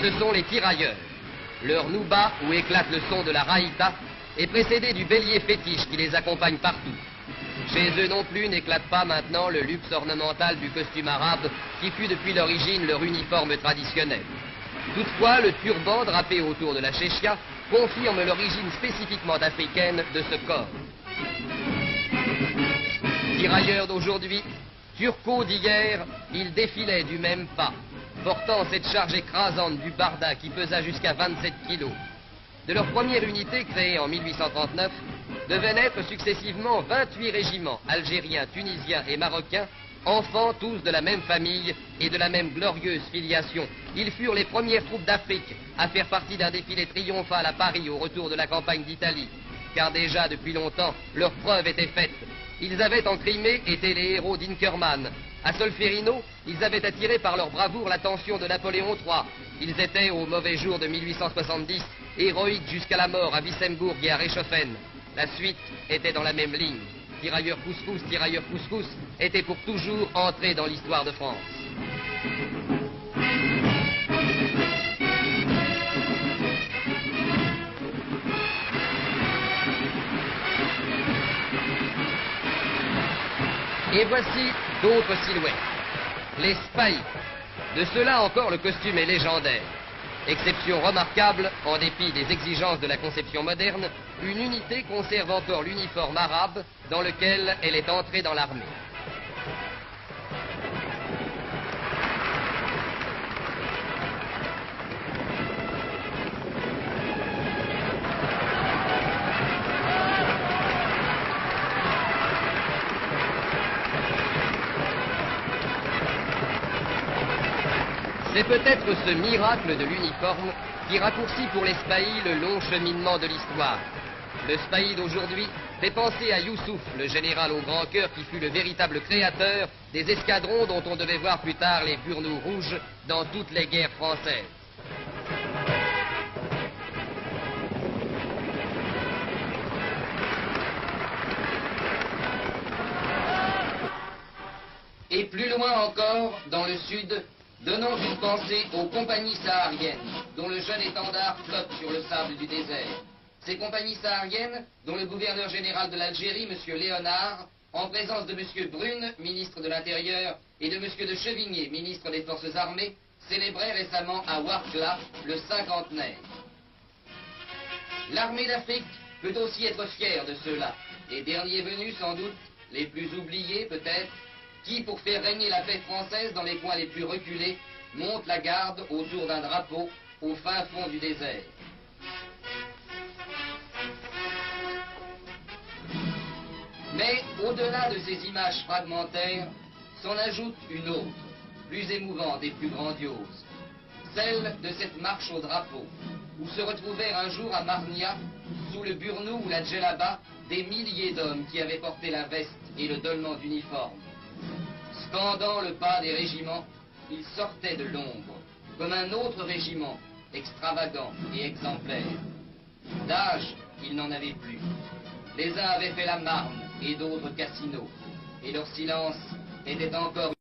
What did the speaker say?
ce sont les tirailleurs. Leur nouba, où éclate le son de la raïta, est précédé du bélier fétiche qui les accompagne partout. Chez eux non plus n'éclate pas maintenant le luxe ornemental du costume arabe qui fut depuis l'origine leur uniforme traditionnel. Toutefois, le turban drapé autour de la chéchia confirme l'origine spécifiquement africaine de ce corps. Tirailleurs d'aujourd'hui, turcos d'hier, ils défilaient du même pas, portant cette charge écrasante du barda qui pesa jusqu'à 27 kilos. De leur première unité créée en 1839, devaient naître successivement 28 régiments algériens, tunisiens et marocains, enfants tous de la même famille et de la même glorieuse filiation. Ils furent les premières troupes d'Afrique à faire partie d'un défilé triomphal à Paris au retour de la campagne d'Italie, car déjà depuis longtemps, leur preuve était faite. Ils avaient en Crimée été les héros d'Inkerman. À Solferino, ils avaient attiré par leur bravoure l'attention de Napoléon III. Ils étaient, au mauvais jour de 1870, héroïques jusqu'à la mort à Wissembourg et à Reichshoffen. La suite était dans la même ligne. Tirailleurs couscous étaient pour toujours entrés dans l'histoire de France. Et voici d'autres silhouettes. Les spahis. De ceux-là encore le costume est légendaire. Exception remarquable, en dépit des exigences de la conception moderne, une unité conserve encore l'uniforme arabe dans lequel elle est entrée dans l'armée. C'est peut-être ce miracle de l'uniforme qui raccourcit pour les spahis le long cheminement de l'histoire. Le spahi d'aujourd'hui fait penser à Youssouf, le général au grand cœur qui fut le véritable créateur des escadrons dont on devait voir plus tard les burnous rouges dans toutes les guerres françaises. Et plus loin encore, dans le sud, donnons une pensée aux compagnies sahariennes, dont le jeune étendard flotte sur le sable du désert. Ces compagnies sahariennes, dont le gouverneur général de l'Algérie, M. Léonard, en présence de M. Brune, ministre de l'Intérieur, et de M. de Chevigné, ministre des Forces armées, célébraient récemment à Ouargla le cinquantenaire. L'armée d'Afrique peut aussi être fière de ceux-là, les derniers venus sans doute, les plus oubliés peut-être, qui, pour faire régner la paix française dans les coins les plus reculés, monte la garde autour d'un drapeau au fin fond du désert. Mais au-delà de ces images fragmentaires, s'en ajoute une autre, plus émouvante et plus grandiose, celle de cette marche au drapeau, où se retrouvèrent un jour à Marnia, sous le burnou ou la djellaba, des milliers d'hommes qui avaient porté la veste et le dolman d'uniforme. Scandant le pas des régiments, ils sortaient de l'ombre, comme un autre régiment, extravagant et exemplaire. D'âge, ils n'en avaient plus. Les uns avaient fait la Marne et d'autres Cassino, et leur silence était encore